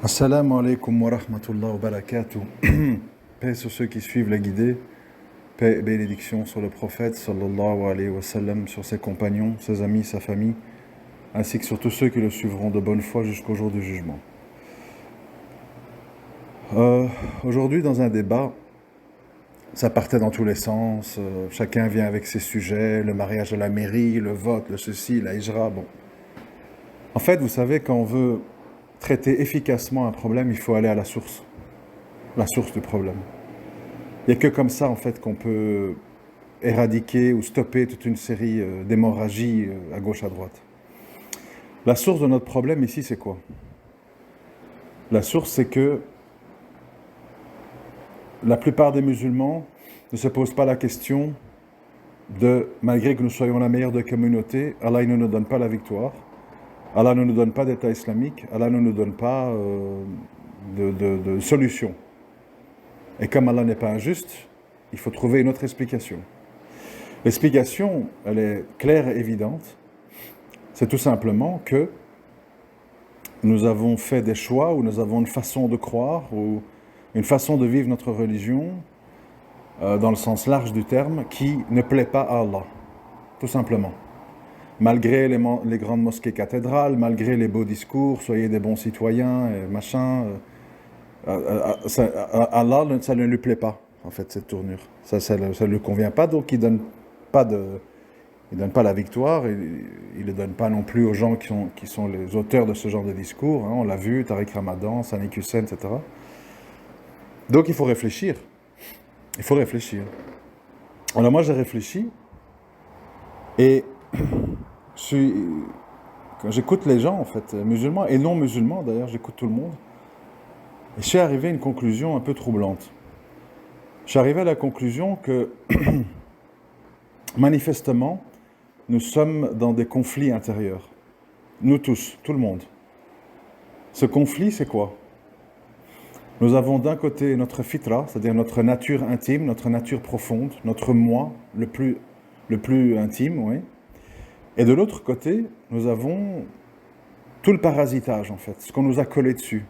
Assalamu alaikum wa rahmatullah wa barakatuh. Paix sur ceux qui suivent la guidée, paix et bénédiction sur le prophète sallallahu alayhi wa sallam, sur ses compagnons, ses amis, sa famille, ainsi que sur tous ceux qui le suivront de bonne foi jusqu'au jour du jugement. Aujourd'hui, dans un débat, ça partait dans tous les sens, chacun vient avec ses sujets, le mariage à la mairie, le vote, le ceci, la hijra, bon. En fait, vous savez, quand on veut traiter efficacement un problème, il faut aller à la source du problème. Il n'y a que comme ça, en fait, qu'on peut éradiquer ou stopper toute une série d'hémorragies à gauche, à droite. La source de notre problème ici, c'est quoi? La source, c'est que la plupart des musulmans ne se posent pas la question de, malgré que nous soyons la meilleure des communautés, Allah il ne nous donne pas la victoire, Allah ne nous donne pas d'État islamique, Allah ne nous donne pas de solution. Et comme Allah n'est pas injuste, il faut trouver une autre explication. L'explication, elle est claire et évidente. C'est tout simplement que nous avons fait des choix, ou nous avons une façon de croire, ou une façon de vivre notre religion, dans le sens large du terme, qui ne plaît pas à Allah. Tout simplement. Malgré les grandes mosquées cathédrales, malgré les beaux discours, soyez des bons citoyens, et machin, Allah, ça ne lui plaît pas, en fait, cette tournure. Ça ne lui convient pas, donc il donne pas la victoire, il ne donne pas non plus aux gens qui sont les auteurs de ce genre de discours. Hein, on l'a vu, Tariq Ramadan, Sani Hussein, etc. Donc il faut réfléchir. Il faut réfléchir. Alors moi j'ai réfléchi, et quand j'écoute les gens, en fait, musulmans et non musulmans d'ailleurs, j'écoute tout le monde, et je suis arrivé à une conclusion un peu troublante. Je suis arrivé à la conclusion que, manifestement, nous sommes dans des conflits intérieurs. Nous tous, tout le monde. Ce conflit, c'est quoi? Nous avons d'un côté notre fitra, c'est-à-dire notre nature intime, notre nature profonde, notre moi, le plus intime, oui. Et de l'autre côté, nous avons tout le parasitage, en fait, ce qu'on nous a collé dessus.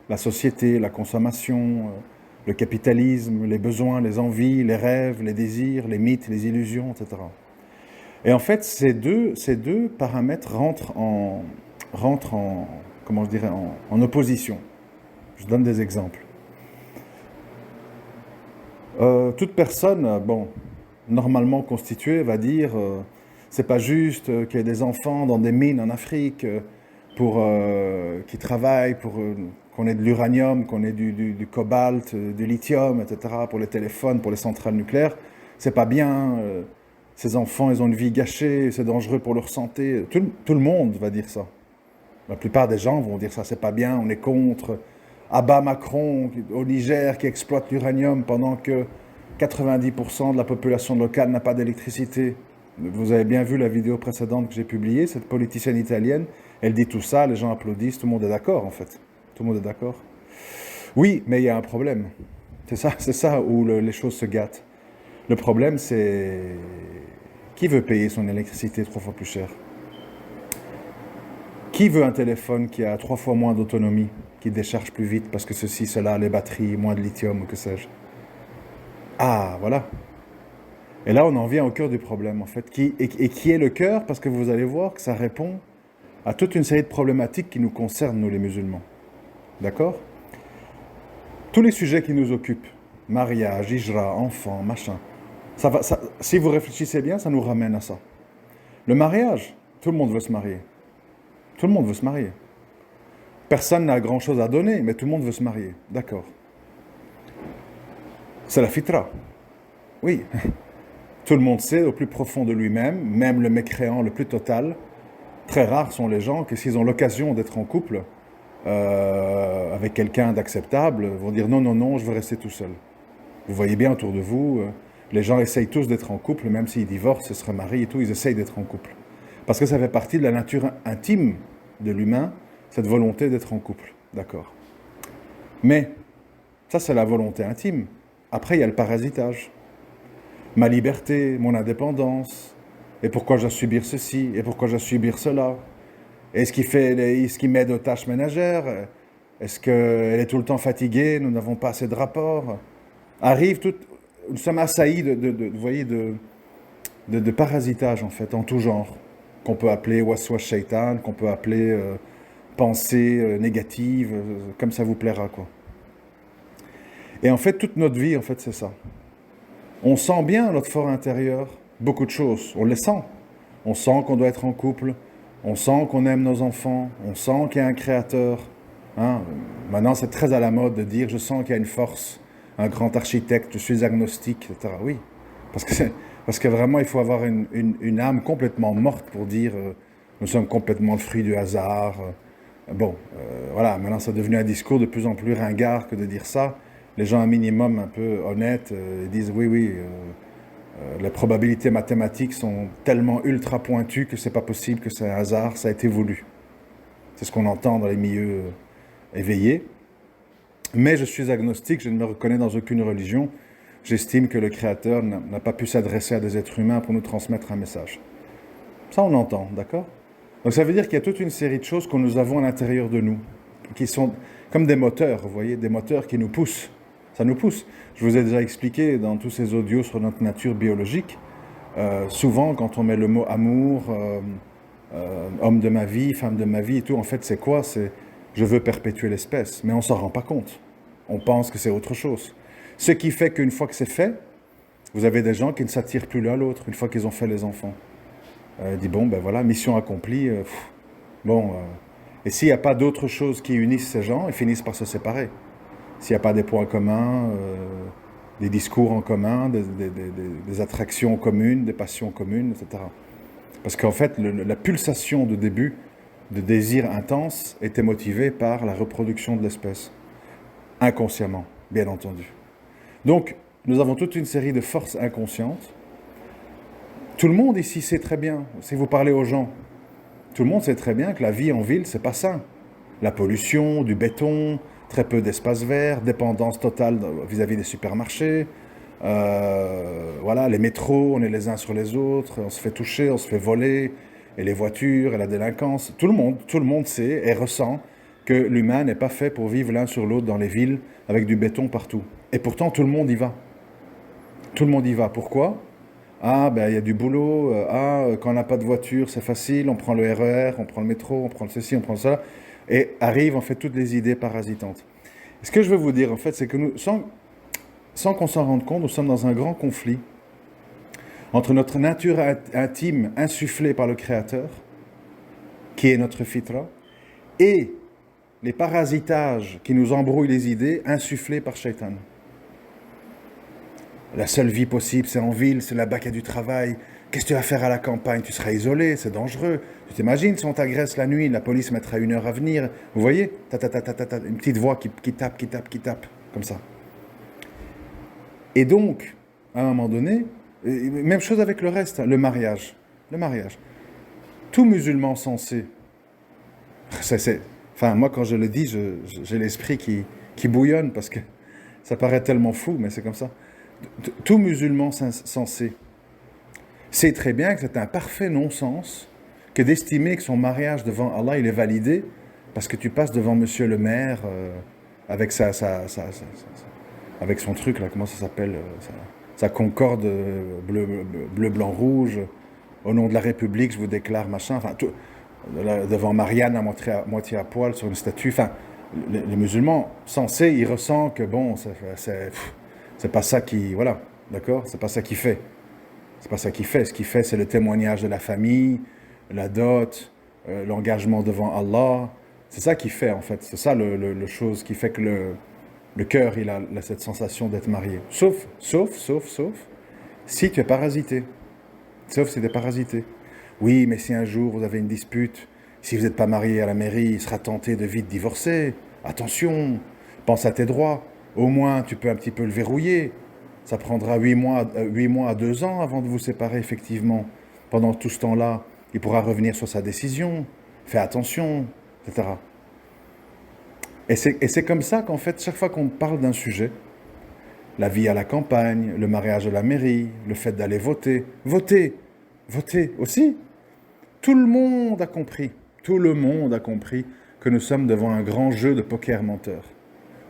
La société, la consommation, le capitalisme, les besoins, les envies, les rêves, les désirs, les mythes, les illusions, etc. Et en fait, ces deux paramètres rentrent en comment je dirais, en opposition. Je donne des exemples. Toute personne, normalement constituée, va dire c'est pas juste qu'il y ait des enfants dans des mines en Afrique qui travaillent pour qu'on ait de l'uranium, qu'on ait du cobalt, du lithium, etc. pour les téléphones, pour les centrales nucléaires. C'est pas bien. Ces enfants, ils ont une vie gâchée, c'est dangereux pour leur santé. Tout le monde va dire ça. La plupart des gens vont dire ça, c'est pas bien, on est contre. Abat Macron au Niger qui exploite l'uranium pendant que 90% de la population locale n'a pas d'électricité. Vous avez bien vu la vidéo précédente que j'ai publiée, cette politicienne italienne, elle dit tout ça, les gens applaudissent, tout le monde est d'accord en fait. Tout le monde est d'accord. Oui, mais il y a un problème. C'est ça où les choses se gâtent. Le problème, c'est qui veut payer son électricité 3 fois plus cher? Qui veut un téléphone qui a 3 fois moins d'autonomie, qui décharge plus vite parce que ceci, cela, les batteries, moins de lithium ou que sais-je? Ah, voilà. Et là, on en vient au cœur du problème, en fait. Qui est le cœur? Parce que vous allez voir que ça répond à toute une série de problématiques qui nous concernent, nous les musulmans. D'accord? Tous les sujets qui nous occupent, mariage, hijra, enfants, machin, si vous réfléchissez bien, ça nous ramène à ça. Le mariage, tout le monde veut se marier. Tout le monde veut se marier. Personne n'a grand-chose à donner, mais tout le monde veut se marier. D'accord. C'est la fitra. Oui. Tout le monde sait, au plus profond de lui-même, même le mécréant le plus total, très rares sont les gens qui, s'ils ont l'occasion d'être en couple avec quelqu'un d'acceptable, vont dire non, non, non, je veux rester tout seul. Vous voyez bien autour de vous, les gens essayent tous d'être en couple, même s'ils divorcent, se remarient et tout, ils essayent d'être en couple. Parce que ça fait partie de la nature intime de l'humain, cette volonté d'être en couple. D'accord. Mais, ça c'est la volonté intime. Après, il y a le parasitage. Ma liberté, mon indépendance, et pourquoi je dois subir ceci, et pourquoi je dois subir cela, et ce qui m'aide aux tâches ménagères, Est-ce qu'elle est tout le temps fatiguée? Nous n'avons pas assez de rapports. Nous sommes assaillis vous voyez, de parasitage, en fait, en tout genre, qu'on peut appeler waswas shaitan, qu'on peut appeler pensée négative, comme ça vous plaira, quoi. Et en fait, toute notre vie, en fait, c'est ça. On sent bien notre fort intérieur, beaucoup de choses, on les sent. On sent qu'on doit être en couple, on sent qu'on aime nos enfants, on sent qu'il y a un créateur. Hein. Maintenant, c'est très à la mode de dire « je sens qu'il y a une force, un grand architecte, je suis agnostique », etc. Oui, parce que vraiment, il faut avoir une âme complètement morte pour dire nous sommes complètement le fruit du hasard ». Voilà, maintenant, c'est devenu un discours de plus en plus ringard que de dire ça. Les gens, un minimum un peu honnêtes, disent « oui, les probabilités mathématiques sont tellement ultra pointues que c'est pas possible que c'est un hasard, ça a été voulu. » C'est ce qu'on entend dans les milieux éveillés. Mais je suis agnostique, je ne me reconnais dans aucune religion. J'estime que le Créateur n'a pas pu s'adresser à des êtres humains pour nous transmettre un message. Ça, on entend, d'accord? Donc ça veut dire qu'il y a toute une série de choses que nous avons à l'intérieur de nous, qui sont comme des moteurs, vous voyez, des moteurs qui nous poussent. Ça nous pousse. Je vous ai déjà expliqué dans tous ces audios sur notre nature biologique, souvent quand on met le mot amour, homme de ma vie, femme de ma vie et tout, en fait c'est quoi? C'est je veux perpétuer l'espèce, mais on ne s'en rend pas compte. On pense que c'est autre chose. Ce qui fait qu'une fois que c'est fait, vous avez des gens qui ne s'attirent plus l'un à l'autre une fois qu'ils ont fait les enfants. Dit bon, ben voilà, mission accomplie. Et s'il n'y a pas d'autre chose qui unissent ces gens, ils finissent par se séparer. S'il n'y a pas des points communs, des discours en commun, des attractions communes, des passions communes, etc. Parce qu'en fait, la pulsation de début, de désir intense, était motivée par la reproduction de l'espèce. Inconsciemment, bien entendu. Donc, nous avons toute une série de forces inconscientes. Tout le monde ici sait très bien, si vous parlez aux gens, tout le monde sait très bien que la vie en ville, c'est pas sain. La pollution, du béton, très peu d'espace vert, dépendance totale vis-à-vis des supermarchés, voilà, les métros, on est les uns sur les autres, on se fait toucher, on se fait voler, et les voitures, et la délinquance. Tout le monde sait et ressent que l'humain n'est pas fait pour vivre l'un sur l'autre dans les villes avec du béton partout. Et pourtant, tout le monde y va. Tout le monde y va. Pourquoi ? Ah, ben il y a du boulot. Quand on n'a pas de voiture, c'est facile. On prend le RER, on prend le métro, on prend ceci, on prend ça. Et arrivent en fait toutes les idées parasitantes. Et ce que je veux vous dire, en fait, c'est que nous, sans qu'on s'en rende compte, nous sommes dans un grand conflit entre notre nature intime insufflée par le Créateur, qui est notre fitra, et les parasitages qui nous embrouillent les idées insufflés par Shaitan. La seule vie possible, c'est en ville, c'est là-bas qu'il y a du travail. Qu'est-ce que tu vas faire à la campagne? Tu seras isolé, c'est dangereux. Tu t'imagines si on t'agresse la nuit, la police mettra 1 heure à venir. Vous voyez? Une petite voix qui tape, comme ça. Et donc, à un moment donné, même chose avec le reste, le mariage. Le mariage. Tout musulman sensé, enfin, moi quand je le dis, j'ai l'esprit qui bouillonne parce que ça paraît tellement fou, mais c'est comme ça. Tout musulman sensé sait très bien que c'est un parfait non-sens que d'estimer que son mariage devant Allah, il est validé parce que tu passes devant monsieur le maire avec avec son truc, là, comment ça s'appelle, sa concorde bleu, blanc, rouge, au nom de la République, je vous déclare, machin, enfin, devant Marianne à moitié à poil sur une statue, enfin, les musulmans sensés, ils ressentent que bon, c'est pas ça qui, voilà, d'accord, c'est pas ça qui fait. C'est pas ça qui fait. Ce qui fait, c'est le témoignage de la famille, la dot, l'engagement devant Allah. C'est ça qui fait, en fait. C'est ça le chose qui fait que le cœur, il a cette sensation d'être marié. Sauf, si tu es parasité. Sauf si tu es parasité. Oui, mais si un jour vous avez une dispute, si vous n'êtes pas marié à la mairie, il sera tenté de vite divorcer. Attention, pense à tes droits. Au moins, tu peux un petit peu le verrouiller. Ça prendra 8 mois à 2 ans avant de vous séparer, effectivement. Pendant tout ce temps-là, il pourra revenir sur sa décision. Fais attention, etc. Et c'est comme ça qu'en fait, chaque fois qu'on parle d'un sujet, la vie à la campagne, le mariage à la mairie, le fait d'aller voter aussi, tout le monde a compris que nous sommes devant un grand jeu de poker menteur,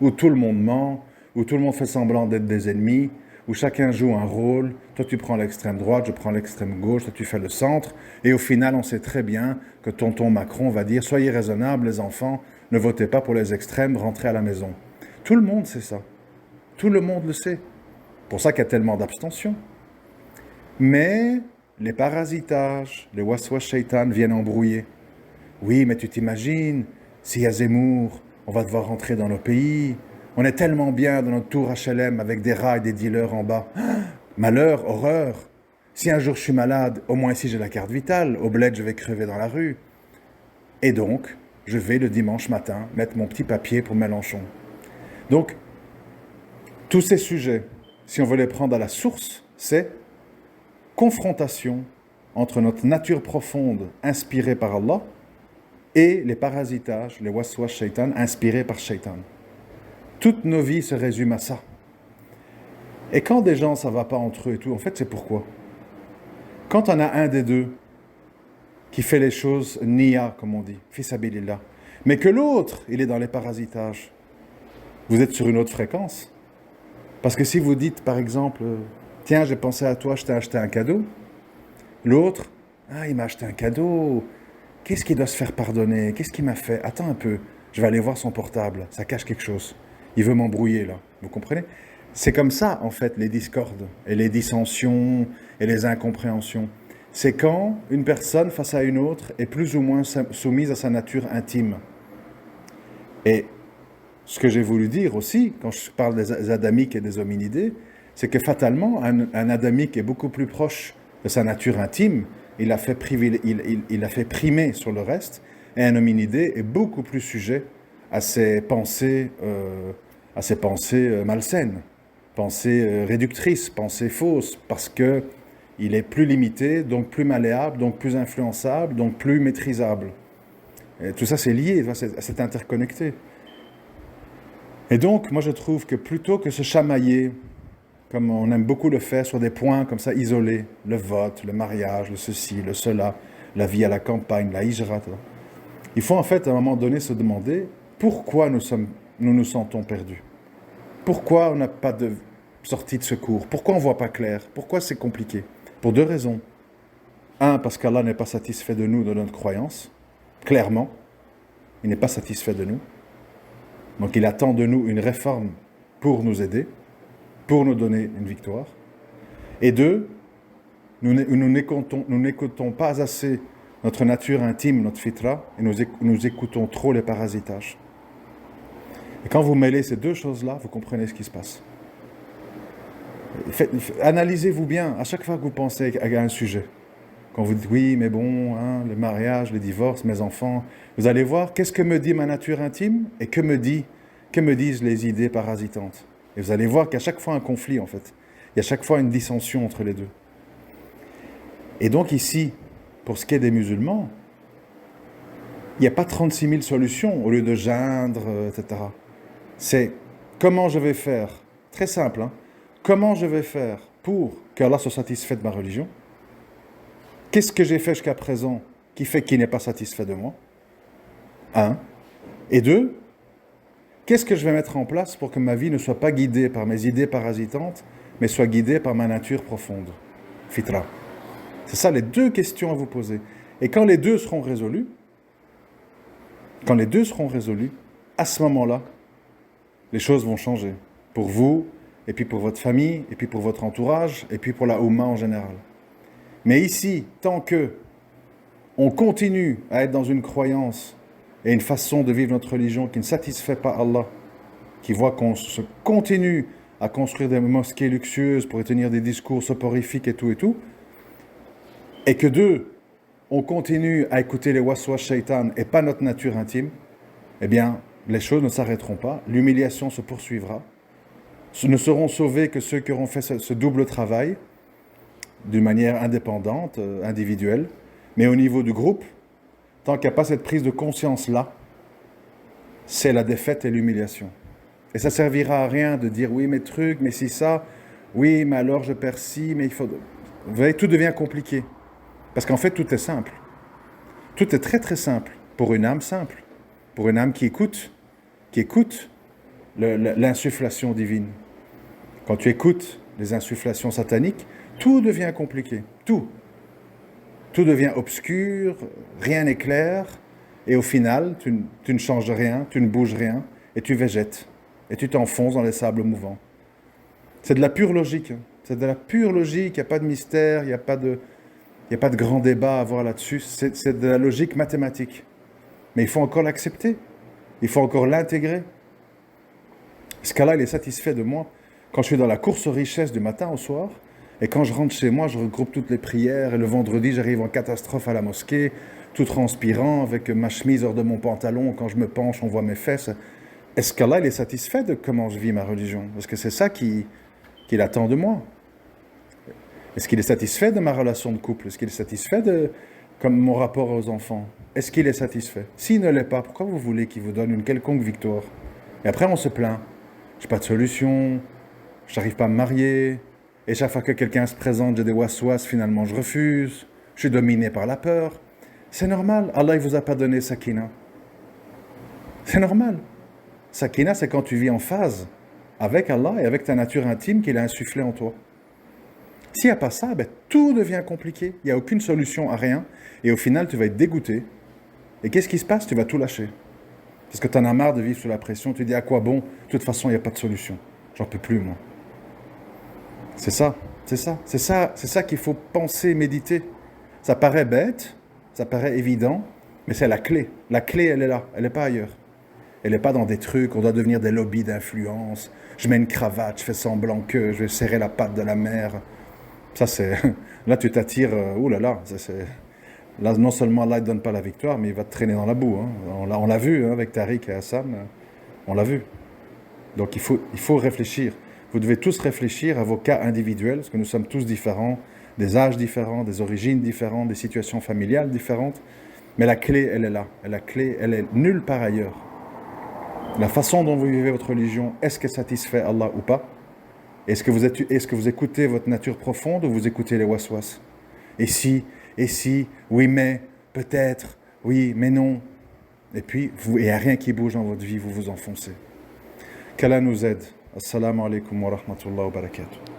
où tout le monde ment, où tout le monde fait semblant d'être des ennemis, où chacun joue un rôle, toi tu prends l'extrême droite, je prends l'extrême gauche, toi tu fais le centre, et au final on sait très bien que tonton Macron va dire « Soyez raisonnables les enfants, ne votez pas pour les extrêmes, rentrez à la maison ». Tout le monde sait ça, tout le monde le sait, pour ça qu'il y a tellement d'abstention. Mais les parasitages, les waswas shaitan viennent embrouiller. Oui, mais tu t'imagines, s'il y a Zemmour, on va devoir rentrer dans nos pays. On est tellement bien dans notre tour HLM avec des rats et des dealers en bas. Malheur, horreur. Si un jour je suis malade, au moins ici j'ai la carte vitale. Au bled, je vais crever dans la rue. Et donc, je vais le dimanche matin mettre mon petit papier pour Mélenchon. Donc, tous ces sujets, si on veut les prendre à la source, c'est confrontation entre notre nature profonde inspirée par Allah et les parasitages, les waswas shaitan, inspirés par shaitan. Toutes nos vies se résument à ça. Et quand des gens, ça ne va pas entre eux et tout, en fait, c'est pourquoi? Quand on a un des deux qui fait les choses niya, comme on dit, fisabilillah, mais que l'autre, il est dans les parasitages, vous êtes sur une autre fréquence. Parce que si vous dites, par exemple, tiens, j'ai pensé à toi, je t'ai acheté un cadeau, l'autre, ah, il m'a acheté un cadeau, qu'est-ce qu'il doit se faire pardonner? Qu'est-ce qu'il m'a fait? Attends un peu, je vais aller voir son portable, ça cache quelque chose. Il veut m'embrouiller là, vous comprenez? C'est comme ça, en fait, les discordes, et les dissensions, et les incompréhensions. C'est quand une personne, face à une autre, est plus ou moins soumise à sa nature intime. Et ce que j'ai voulu dire aussi, quand je parle des adamiques et des hominidés, c'est que fatalement, un adamique est beaucoup plus proche de sa nature intime, il a fait primer sur le reste, et un hominidé est beaucoup plus sujet à ses pensées malsaines, pensées réductrices, pensées fausses, parce qu'il est plus limité, donc plus malléable, donc plus influençable, donc plus maîtrisable. Et tout ça, c'est lié, c'est interconnecté. Et donc, moi, je trouve que plutôt que se chamailler, comme on aime beaucoup le faire, sur des points comme ça isolés, le vote, le mariage, le ceci, le cela, la vie à la campagne, la hijra, il faut en fait à un moment donné se demander pourquoi nous nous sentons perdus. Pourquoi on n'a pas de sortie de secours? Pourquoi on ne voit pas clair? Pourquoi c'est compliqué? Pour deux raisons. Un, parce qu'Allah n'est pas satisfait de nous, de notre croyance. Clairement, il n'est pas satisfait de nous. Donc il attend de nous une réforme pour nous aider, pour nous donner une victoire. Et deux, nous n'écoutons pas assez notre nature intime, notre fitra, et nous écoutons trop les parasitages. Et quand vous mêlez ces deux choses-là, vous comprenez ce qui se passe. Analysez-vous bien, à chaque fois que vous pensez à un sujet. Quand vous dites, oui, mais bon, hein, le mariage, les divorces, mes enfants, vous allez voir, qu'est-ce que me dit ma nature intime et que me disent les idées parasitantes. Et vous allez voir qu'à chaque fois un conflit, en fait. Il y a chaque fois une dissension entre les deux. Et donc ici, pour ce qui est des musulmans, il n'y a pas 36 000 solutions au lieu de geindre, etc. C'est comment je vais faire, très simple, hein, comment je vais faire pour qu'Allah soit satisfait de ma religion? Qu'est-ce que j'ai fait jusqu'à présent qui fait qu'il n'est pas satisfait de moi? Un. Et deux, qu'est-ce que je vais mettre en place pour que ma vie ne soit pas guidée par mes idées parasitantes, mais soit guidée par ma nature profonde? Fitra. C'est ça les deux questions à vous poser. Et quand les deux seront résolus, à ce moment-là, les choses vont changer. Pour vous, et puis pour votre famille, et puis pour votre entourage, et puis pour la Oumma en général. Mais ici, tant que on continue à être dans une croyance et une façon de vivre notre religion qui ne satisfait pas Allah, qui voit qu'on se continue à construire des mosquées luxueuses pour y tenir des discours soporifiques et tout, et que deux, on continue à écouter les waswas shaitan et pas notre nature intime, eh bien, les choses ne s'arrêteront pas, l'humiliation se poursuivra. Ne seront sauvés que ceux qui auront fait ce double travail, d'une manière indépendante, individuelle, mais au niveau du groupe, tant qu'il n'y a pas cette prise de conscience-là, c'est la défaite et l'humiliation. Et ça ne servira à rien de dire, oui, mais truc, mais si ça, oui, mais alors je perds ci, mais il faut... Vous voyez, tout devient compliqué. Parce qu'en fait, tout est simple. Tout est très très simple, pour une âme simple. pour une âme qui écoute l'insufflation divine. Quand tu écoutes les insufflations sataniques, tout devient compliqué. Tout. Tout devient obscur, rien n'est clair, et au final, tu ne changes rien, tu ne bouges rien, et tu végètes, et tu t'enfonces dans les sables mouvants. C'est de la pure logique. Hein. C'est de la pure logique, il n'y a pas de mystère, il n'y a pas de grand débat à avoir là-dessus. C'est de la logique mathématique. Mais il faut encore l'accepter. Il faut encore l'intégrer. Ce cas-là, il est satisfait de moi. Quand je suis dans la course aux richesses du matin au soir, et quand je rentre chez moi, je regroupe toutes les prières, et le vendredi, j'arrive en catastrophe à la mosquée, tout transpirant, avec ma chemise hors de mon pantalon. Quand je me penche, on voit mes fesses. Est-ce qu'Allah, il est satisfait de comment je vis ma religion? Parce que c'est ça qu'il attend de moi. Est-ce qu'il est satisfait de ma relation de couple? Est-ce qu'il est satisfait de comme mon rapport aux enfants? Est-ce qu'il est satisfait? S'il ne l'est pas, pourquoi vous voulez qu'il vous donne une quelconque victoire? Et après, on se plaint. J'ai pas de solution, j'arrive pas à me marier, et chaque fois que quelqu'un se présente, j'ai des waswas, finalement je refuse, je suis dominé par la peur. C'est normal, Allah ne vous a pas donné sakina. C'est normal. Sakina, c'est quand tu vis en phase avec Allah et avec ta nature intime qu'il a insufflé en toi. S'il n'y a pas ça, tout devient compliqué. Il n'y a aucune solution à rien. Et au final, tu vas être dégoûté. Et qu'est-ce qui se passe? Tu vas tout lâcher. Parce que tu en as marre de vivre sous la pression. Tu dis, à quoi bon? De toute façon, il n'y a pas de solution. J'en peux plus, moi. C'est ça qu'il faut penser, méditer. Ça paraît bête, ça paraît évident, mais c'est la clé. La clé, elle est là. Elle n'est pas ailleurs. Elle n'est pas dans des trucs, on doit devenir des lobbies d'influence. Je mets une cravate, je fais semblant que je vais serrer la patte de la mère. Ça, c'est... Là, tu t'attires... Ouh là là, là, non seulement Allah ne donne pas la victoire, mais il va te traîner dans la boue. Hein. On l'a vu hein, avec Tariq et Hassan. On l'a vu. Donc, il faut réfléchir. Vous devez tous réfléchir à vos cas individuels, parce que nous sommes tous différents, des âges différents, des origines différentes, des situations familiales différentes. Mais la clé, elle est là. Et la clé, elle est nulle part ailleurs. La façon dont vous vivez votre religion, est-ce qu'elle satisfait Allah ou pas? Est-ce que vous écoutez votre nature profonde ou vous écoutez les waswas? Et si, oui mais, peut-être, oui mais non. Et puis, il n'y a rien qui bouge dans votre vie, vous vous enfoncez. Qu'Allah nous aide. Assalamu alaikum wa rahmatullahi wa barakatuh.